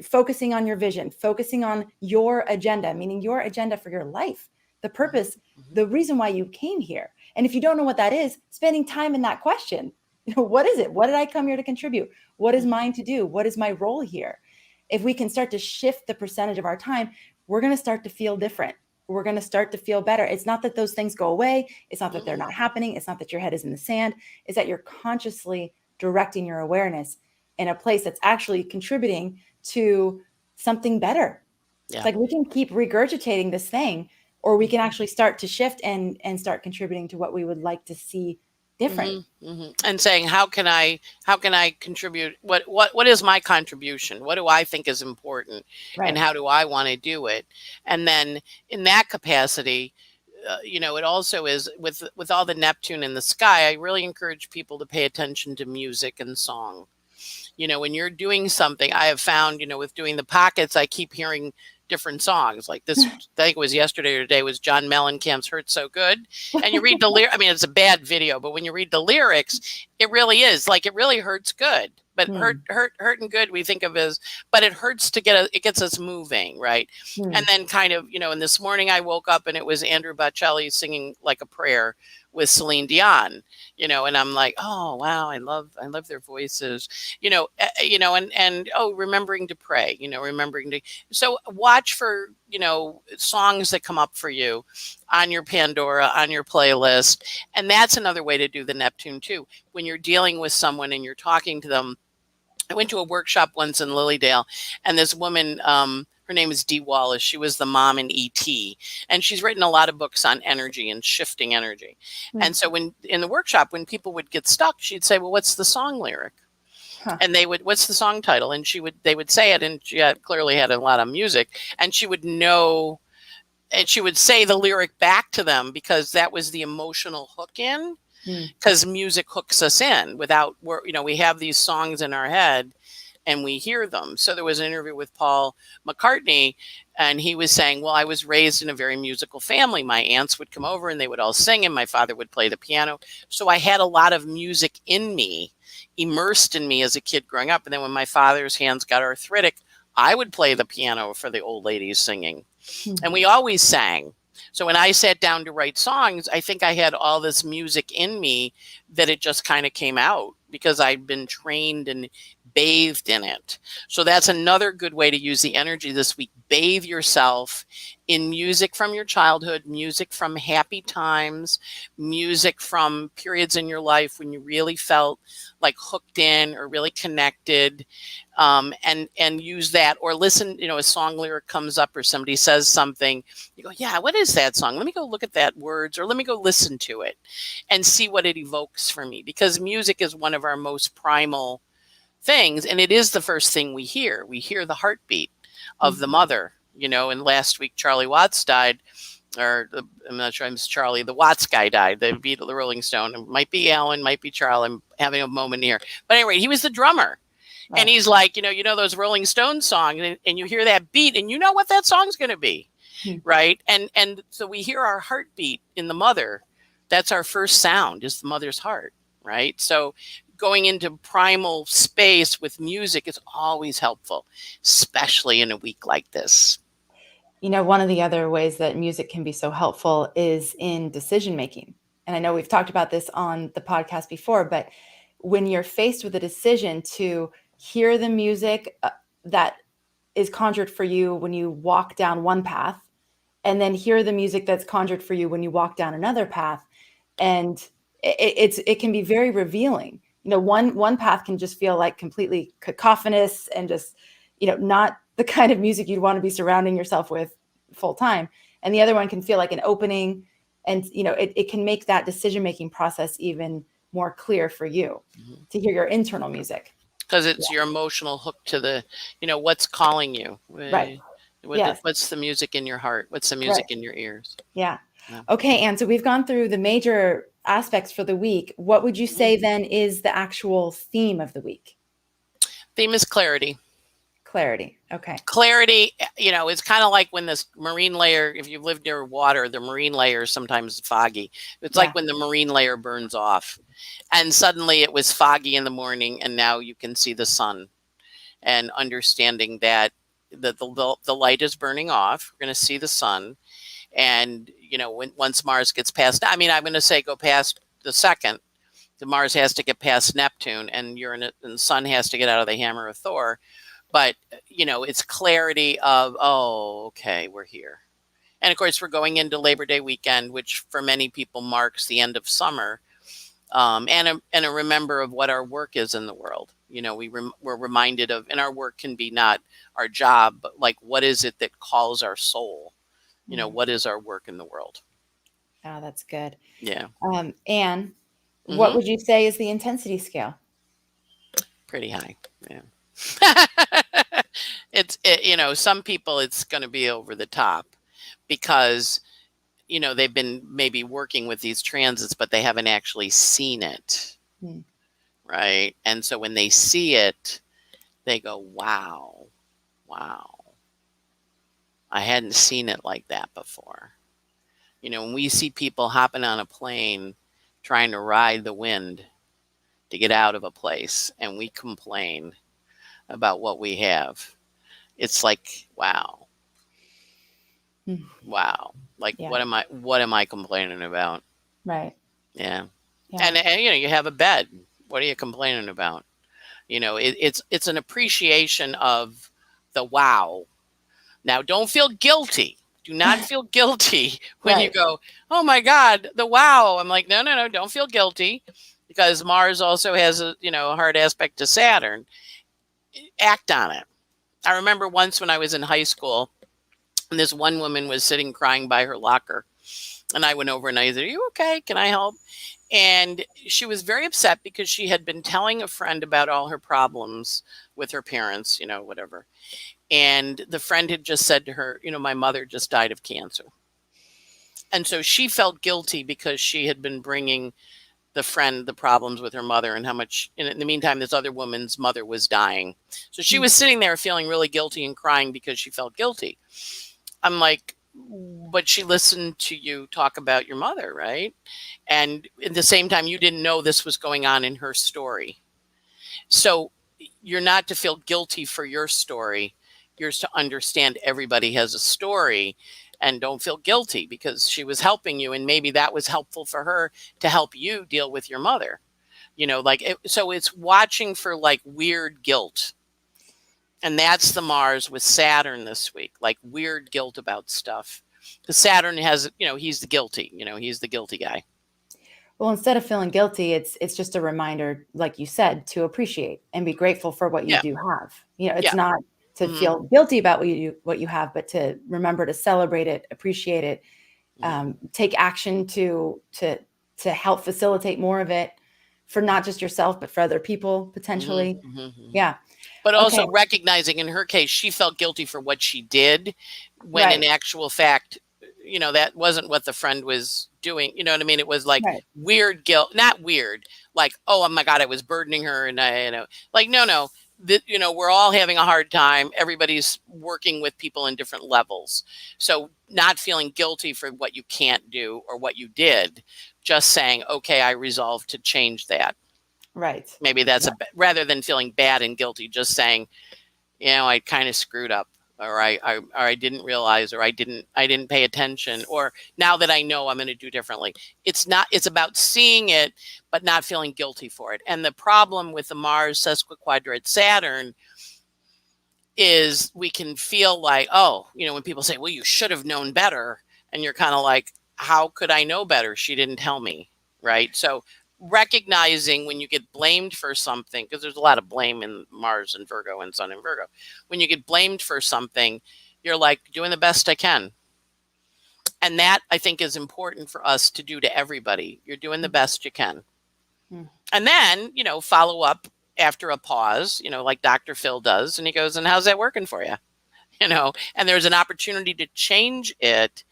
focusing on your vision, focusing on your agenda, meaning your agenda for your life, the purpose, the reason why you came here. And if you don't know what that is, spending time in that question, what is it? What did I come here to contribute? What is mine to do? What is my role here? If we can start to shift the percentage of our time, we're going to start to feel different. We're going to start to feel better. It's not that those things go away. It's not that they're not happening. It's not that your head is in the sand. It's that you're consciously directing your awareness in a place that's actually contributing to something better. Yeah. It's like we can keep regurgitating this thing, or we can actually start to shift and start contributing to what we would like to see different. And saying, how can I contribute? What is my contribution? What do I think is important? Right. And how do I want to do it? And then in that capacity, it also is with all the Neptune in the sky, I really encourage people to pay attention to music and song. When you're doing something, I have found, with doing the pockets, I keep hearing different songs. Like this, I think it was yesterday or today, was John Mellencamp's Hurt So Good. And you read the lyrics, I mean, it's a bad video, but when you read the lyrics, it really is like, it really hurts good. But Hmm. hurt and good we think of as, but it hurts to it gets us moving, right? Hmm. And then kind of, and this morning I woke up and it was Andrew Bocelli singing like a prayer with Celine Dion, and I'm like, oh wow, I love their voices, and oh, remembering to pray, remembering to, so watch for, songs that come up for you on your Pandora, on your playlist. And that's another way to do the Neptune too. When you're dealing with someone and you're talking to them, I went to a workshop once in Lilydale, and this woman, her name is Dee Wallace. She was the mom in E.T., and she's written a lot of books on energy and shifting energy. Hmm. And so when in the workshop, when people would get stuck, she'd say, well, what's the song lyric? Huh. And what's the song title? And they would say it, and she clearly had a lot of music, and she would know, and she would say the lyric back to them because that was the emotional hook in. Because music hooks us in without, we have these songs in our head and we hear them. So there was an interview with Paul McCartney, and he was saying, well, I was raised in a very musical family. My aunts would come over and they would all sing, and my father would play the piano. So I had a lot of music in me, immersed in me as a kid growing up. And then when my father's hands got arthritic, I would play the piano for the old ladies singing. And we always sang. So when I sat down to write songs, I think I had all this music in me that it just kind of came out because I'd been trained and bathed in it. So that's another good way to use the energy this week. Bathe yourself in music from your childhood, music from happy times, music from periods in your life when you really felt like hooked in or really connected, and use that, or listen, a song lyric comes up or somebody says something, you go, yeah, what is that song? Let me go look at that words, or let me go listen to it and see what it evokes for me, because music is one of our most primal things, and it is the first thing we hear. We hear the heartbeat of the mother, and last week Charlie Watts died, I'm not sure, it's Charlie, the Watts guy died, the Beatle, the Rolling Stone. It might be Alan, might be Charlie. I'm having a moment here. But anyway, he was the drummer. Right. And he's like, those Rolling Stone songs, and you hear that beat, and you know what that song's going to be, right? And so we hear our heartbeat in the mother. That's our first sound, is the mother's heart, right? So going into primal space with music is always helpful, especially in a week like this. One of the other ways that music can be so helpful is in decision making. And I know we've talked about this on the podcast before, but when you're faced with a decision to hear the music that is conjured for you when you walk down one path, and then hear the music that's conjured for you when you walk down another path, and it can be very revealing. One path can just feel like completely cacophonous and just, not the kind of music you'd want to be surrounding yourself with full time. And the other one can feel like an opening, and, it can make that decision-making process even more clear for you to hear your internal music. Because it's your emotional hook to the, what's calling you. Right. What's the music in your heart? What's the music in your ears? Yeah. Okay, Anne, so we've gone through the major aspects for the week. What would you say then is the actual theme of the week? Theme is clarity. Clarity. Okay. Clarity, it's kind of like when this marine layer, if you've lived near water, the marine layer is sometimes foggy. It's like when the marine layer burns off, and suddenly it was foggy in the morning, and now you can see the sun, and understanding that the light is burning off. We're going to see the sun. And, once Mars gets past, I'm going to say go past the second, the Mars has to get past Neptune, and Uranus and the sun has to get out of the hammer of Thor. But, it's clarity of, oh, okay, we're here. And of course, we're going into Labor Day weekend, which for many people marks the end of summer, and a remember of what our work is in the world. We're reminded of, and our work can be not our job, but like, what is it that calls our soul? What is our work in the world? Oh, that's good. Yeah. Anne, what would you say is the intensity scale? Pretty high. Yeah. Some people it's going to be over the top because, they've been maybe working with these transits, but they haven't actually seen it. Right. And so when they see it, they go, wow, I hadn't seen it like that before. When we see people hopping on a plane trying to ride the wind, to get out of a place, and we complain about what we have. It's like, wow. Wow. Like, Yeah. what am I complaining about? Right. Yeah. Yeah. And you have a bed. What are you complaining about? It's an appreciation of the wow. Now, don't feel guilty. Do not feel guilty when you Right. go, oh my God, the wow. I'm like, no, don't feel guilty, because Mars also has a hard aspect to Saturn. Act on it. I remember once when I was in high school, and this one woman was sitting crying by her locker. And I went over and I said, are you okay? Can I help? And she was very upset because she had been telling a friend about all her problems with her parents, whatever. And the friend had just said to her, my mother just died of cancer. And so she felt guilty because she had been bringing the friend the problems with her mother, and how much, in the meantime, this other woman's mother was dying. So she was sitting there feeling really guilty and crying because she felt guilty. I'm like, but she listened to you talk about your mother, right? And at the same time, you didn't know this was going on in her story. So you're not to feel guilty for your story. You're to understand everybody has a story, and don't feel guilty because she was helping you. And maybe that was helpful for her to help you deal with your mother, so it's watching for like weird guilt. And that's the Mars with Saturn this week, like weird guilt about stuff. Because Saturn has, he's the guilty, he's the guilty guy. Well, instead of feeling guilty, it's just a reminder, like you said, to appreciate and be grateful for what you do have. It's not to feel guilty about what you have, but to remember to celebrate it, appreciate it, take action to help facilitate more of it for not just yourself, but for other people potentially. Yeah. But also recognizing, in her case, she felt guilty for what she did, when in actual fact, that wasn't what the friend was doing. You know what I mean? It was like weird guilt, not weird, like, oh my God, I was burdening her. And like, no, we're all having a hard time. Everybody's working with people in different levels. So not feeling guilty for what you can't do or what you did, just saying, okay, I resolved to change that. Right. Maybe that's rather than feeling bad and guilty, just saying, I kind of screwed up, or I didn't realize, or I didn't pay attention, or now that I know, I'm going to do differently. It's about seeing it, but not feeling guilty for it. And the problem with the Mars sesquiquadrate Saturn is we can feel like, when people say, well, you should have known better. And you're kind of like, how could I know better? She didn't tell me. Right. So recognizing when you get blamed for something, because there's a lot of blame in Mars and Virgo and Sun in Virgo. When you get blamed for something, you're like, doing the best I can. And that, I think, is important for us to do to everybody. You're doing the best you can. And then, follow up after a pause, like Dr. Phil does. And he goes, and how's that working for you? And there's an opportunity to change it,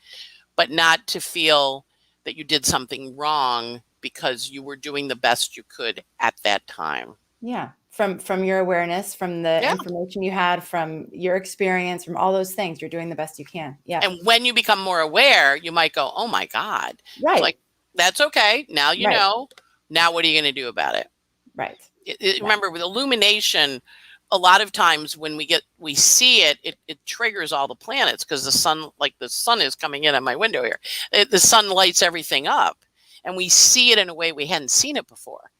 but not to feel that you did something wrong, because you were doing the best you could at that time. Yeah. From your awareness, from the information you had, from your experience, from all those things, you're doing the best you can. Yeah. And when you become more aware, you might go, oh my God. Right. It's like, that's okay. Now you know. Now what are you going to do about it? Right. Remember, with illumination, a lot of times when we see it, it triggers all the planets, because the sun is coming in at my window here. The sun lights everything up. And we see it in a way we hadn't seen it before.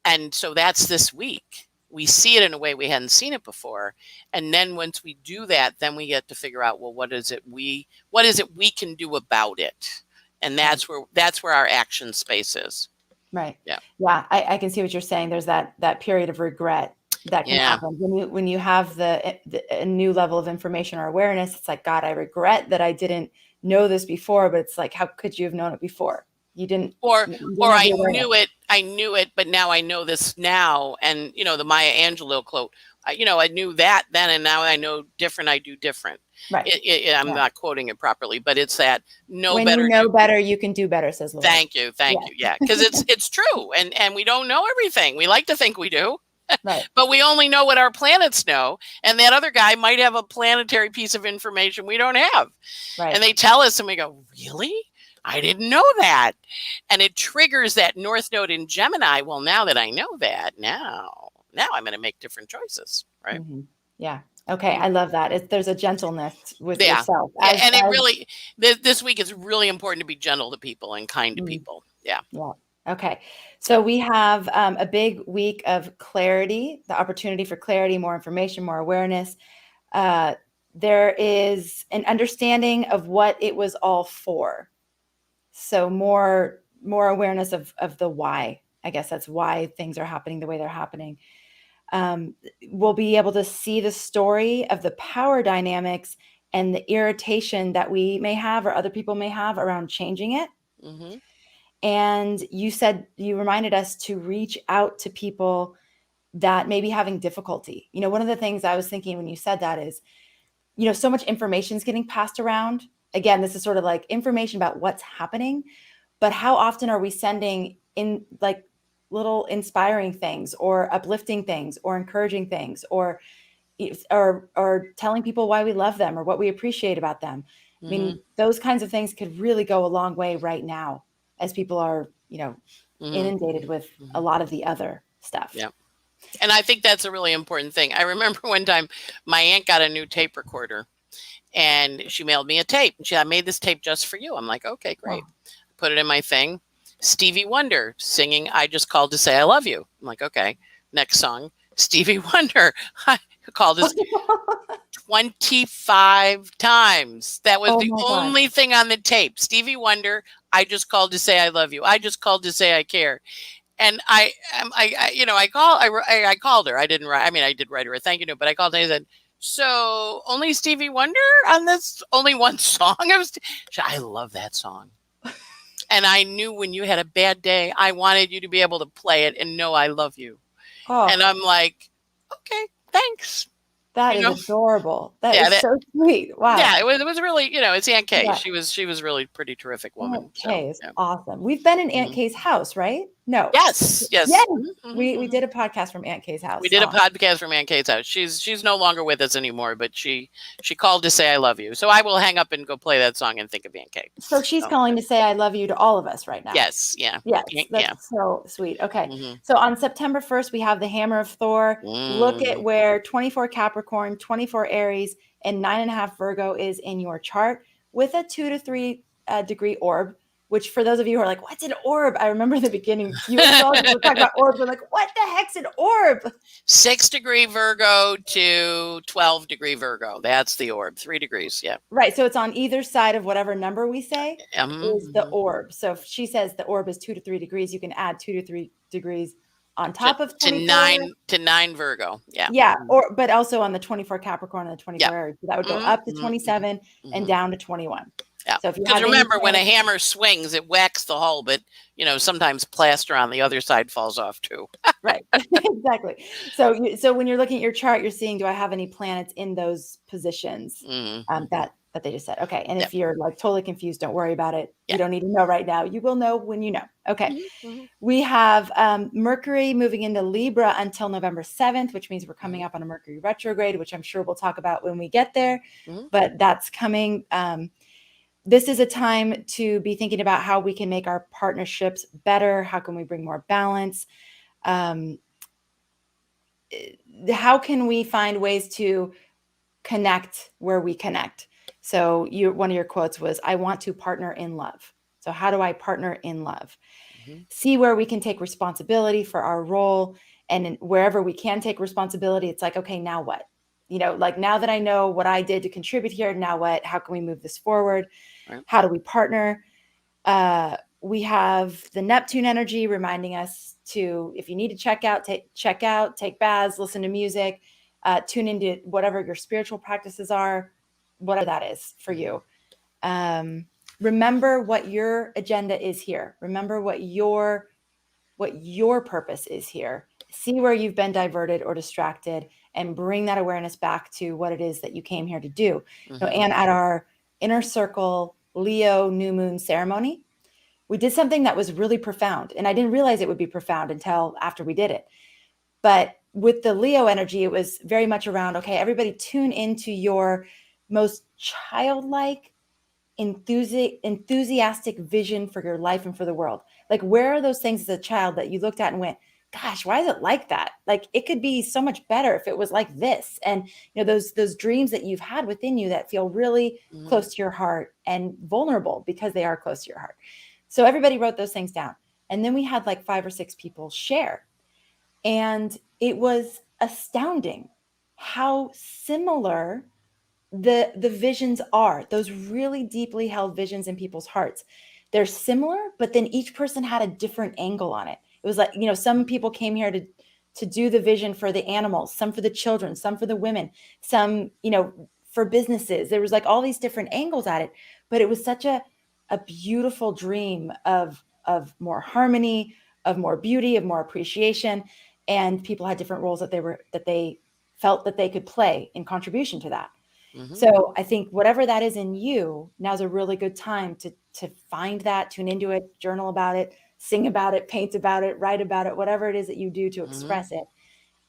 And so that's this week. We see it in a way we hadn't seen it before. And then once we do that, then we get to figure out, well, what is it we can do about it? And that's where our action space is. Right. Yeah. Yeah. I can see what you're saying. There's that period of regret that can happen when you have a new level of information or awareness. It's like, God, I regret that I didn't know this before, but it's like, how could you have known it before? You didn't, or I knew it, but now I know this now. And, the Maya Angelou quote, I knew that then, and now I know different. I do different. Right. I'm not quoting it properly, but it's that when you know better, you can do better, says Laura. Thank you. Yeah. Because it's true. And we don't know everything. We like to think we do. Right. But we only know what our planets know. And that other guy might have a planetary piece of information we don't have. Right. And they tell us and we go, really? I didn't know that. And it triggers that North Node in Gemini. Well, now that I know that, now I'm going to make different choices, right? Mm-hmm. Yeah. Okay. I love that. There's a gentleness with Yeah. yourself. Yeah. And it really, this week is really important to be gentle to people and kind to people. Yeah. Yeah. Okay. So we have a big week of clarity, the opportunity for clarity, more information, more awareness. There is an understanding of what it was all for. So more awareness of the why. I guess that's why things are happening the way they're happening. We'll be able to see the story of the power dynamics and the irritation that we may have or other people may have around changing it. Mm-hmm. And you reminded us to reach out to people that may be having difficulty. One of the things I was thinking when you said that is, so much information is getting passed around. Again, this is sort of like information about what's happening, but how often are we sending in like little inspiring things or uplifting things or encouraging things or telling people why we love them or what we appreciate about them. Mm-hmm. I mean, those kinds of things could really go a long way right now as people are, inundated with a lot of the other stuff. Yeah. And I think that's a really important thing. I remember one time my aunt got a new tape recorder and she mailed me a tape. And I made this tape just for you. I'm like, okay, great. Wow. Put it in my thing. Stevie Wonder singing I Just Called to Say I Love You. I'm like, okay, next song. Stevie Wonder. I called us 25 times. That was the only thing on the tape. Stevie Wonder, I just called to say I love you. I just called to say I care. And I called her. I didn't write. I mean, I did write her a thank you note, but I called her and I said, so only Stevie Wonder on this, only one song? I love that song. And I knew when you had a bad day, I wanted you to be able to play it and know I love you. Oh. And I'm like, okay, thanks. That is adorable. That is so sweet. Wow. Yeah, it was really, it's Aunt Kay. Yeah. She was really pretty terrific woman. Aunt Kay is awesome. We've been in Aunt Kay's house, right? No. Yes. Mm-hmm. We did a podcast from Aunt Kay's house. We did a podcast from Aunt Kay's house. She's no longer with us anymore, but she called to say I love you. So I will hang up and go play that song and think of Aunt Kay. So she's calling to say I love you to all of us right now. Yes. Yeah. Yes. That's so sweet. Okay. Mm-hmm. So on September 1st, we have the Hammer of Thor. Look at where 24 Capricorn, 24 Aries, and 9.5 Virgo is in your chart with a 2 to 3 degree orb. Which for those of you who are like, what's an orb? I remember in the beginning, you astrologers were talking about orbs. We're like, what the heck's an orb? 6 degree Virgo to 12 degree Virgo. That's the orb. 3 degrees. Yeah. Right. So it's on either side of whatever number we say is the orb. So if she says the orb is 2 to 3 degrees, you can add 2 to 3 degrees on top of 24. to 9 Virgo. Yeah. Yeah. But also on the 24 Capricorn and the 24 Aries. So that would go up to 27 and down to 21. Yeah, so because remember, when a hammer swings, it whacks the hull, but sometimes plaster on the other side falls off too. Right, exactly. So when you're looking at your chart, you're seeing, do I have any planets in those positions that they just said? Okay, and if you're like totally confused, don't worry about it. You don't need to know right now. You will know when you know. Okay, we have Mercury moving into Libra until November 7th, which means we're coming up on a Mercury retrograde, which I'm sure we'll talk about when we get there. But that's coming. This is a time to be thinking about how we can make our partnerships better. How can we bring more balance? How can we find ways to connect where we connect? So one of your quotes was, I want to partner in love. So how do I partner in love? See where we can take responsibility for our role. And wherever we can take responsibility, it's like, okay, now what? Like now that I know what I did to contribute here, now what? How can we move this forward? Right. How do we partner? We have the Neptune energy reminding us to, if you need to check out, take baths, listen to music, tune into whatever your spiritual practices are, whatever that is for you. Remember what your agenda is here. Remember what your purpose is here. See where you've been diverted or distracted and bring that awareness back to what it is that you came here to do. And at our Inner Circle Leo new moon ceremony, we did something that was really profound. And I didn't realize it would be profound until after we did it. But with the Leo energy, it was very much around, okay, everybody tune into your most childlike, enthusiastic vision for your life and for the world? Like, where are those things as a child that you looked at and went, gosh, why is it like that? Like, it could be so much better if it was like this. And, those dreams that you've had within you that feel really close to your heart and vulnerable because they are close to your heart. So everybody wrote those things down. And then we had like 5 or 6 people share. And it was astounding how similar the visions are, those really deeply held visions in people's hearts. They're similar, but then each person had a different angle on it. It was like, some people came here to do the vision for the animals, some for the children, some for the women, some, for businesses. There was like all these different angles at it, but it was such a beautiful dream of more harmony, of more beauty, of more appreciation. And people had different roles that they felt that they could play in contribution to that. So I think whatever that is in you, now's a really good time to find that, tune into it, journal about it, sing about it, paint about it, write about it, whatever it is that you do to express it.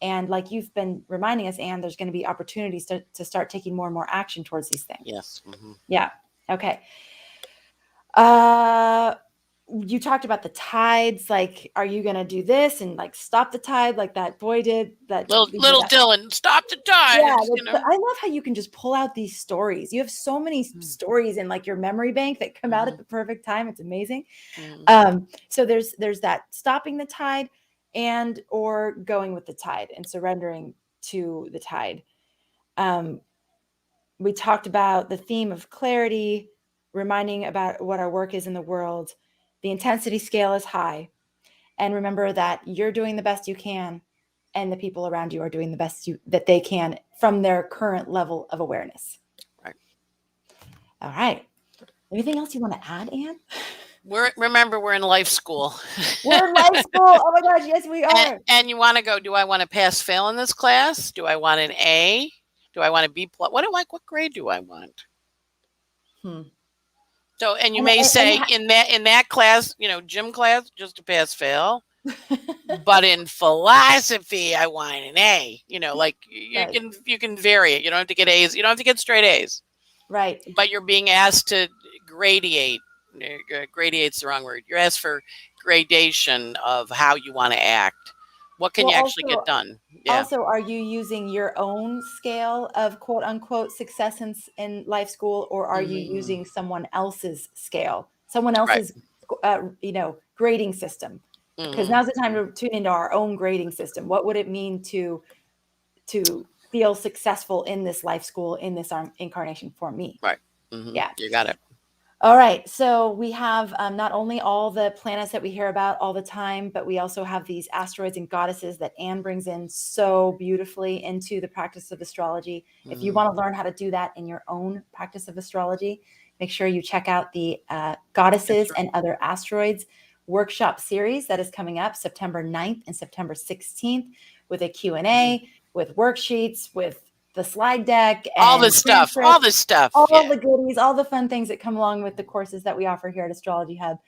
And like you've been reminding us, Anne, there's going to be opportunities to start taking more and more action towards these things. Yes. Yeah. Okay. You talked about the tides. Like, are you going to do this and like stop the tide like that boy did? That little Dylan, stop the tide. Yeah, I love how you can just pull out these stories. You have so many stories in like your memory bank that come out at the perfect time. It's amazing. So there's that stopping the tide and or going with the tide and surrendering to the tide. We talked about the theme of clarity, reminding about what our work is in the world. The intensity scale is high. And remember that you're doing the best you can, and the people around you are doing the best that they can from their current level of awareness. Right. All right. Anything else you want to add, Anne? Remember, we're in life school. We're in life school. Oh my gosh, yes, we are. And you want to go, do I want to pass fail in this class? Do I want an A? Do I want a B+? What grade do I want? So, and you may say in that class, gym class, just to pass fail. But in philosophy, I want an A. Like you can vary it. You don't have to get A's. You don't have to get straight A's. Right. But you're being asked to gradiate. Gradiate's the wrong word. You're asked for gradation of how you want to act. What can you actually get done? Yeah. Also, are you using your own scale of quote unquote success in life school, or are you using someone else's scale, someone else's, grading system? Because now's the time to tune into our own grading system. What would it mean to feel successful in this life school, in this incarnation for me? Right. Yeah. You got it. All right. So we have not only all the planets that we hear about all the time, but we also have these asteroids and goddesses that Anne brings in so beautifully into the practice of astrology. If you want to learn how to do that in your own practice of astrology, make sure you check out the Goddesses and Other Asteroids workshop series that is coming up September 9th and September 16th with a Q&A, with worksheets, with the slide deck, and all the stuff, all the goodies, all the fun things that come along with the courses that we offer here at Astrology Hub.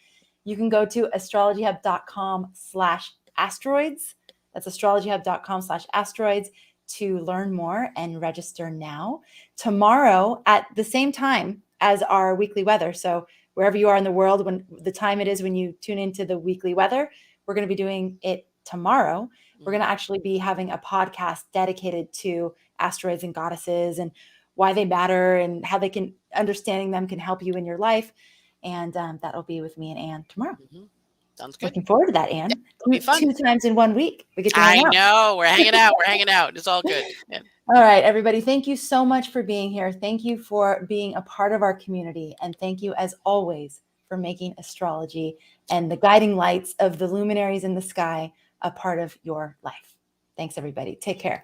You can go to astrologyhub.com/asteroids. That's astrologyhub.com/asteroids to learn more and register now. Tomorrow at the same time as our weekly weather. So wherever you are in the world, when the time it is when you tune into the weekly weather, we're going to be doing it tomorrow. We're going to actually be having a podcast dedicated to asteroids and goddesses and why they matter and how understanding them can help you in your life. And that'll be with me and Anne tomorrow. Sounds good. Looking forward to that, Anne. It'll be fun. 2 times in 1 week. We get to hang out. I know. We're hanging out. It's all good. Yeah. All right, everybody. Thank you so much for being here. Thank you for being a part of our community. And thank you, as always, for making astrology and the guiding lights of the luminaries in the sky a part of your life. Thanks, everybody. Take care.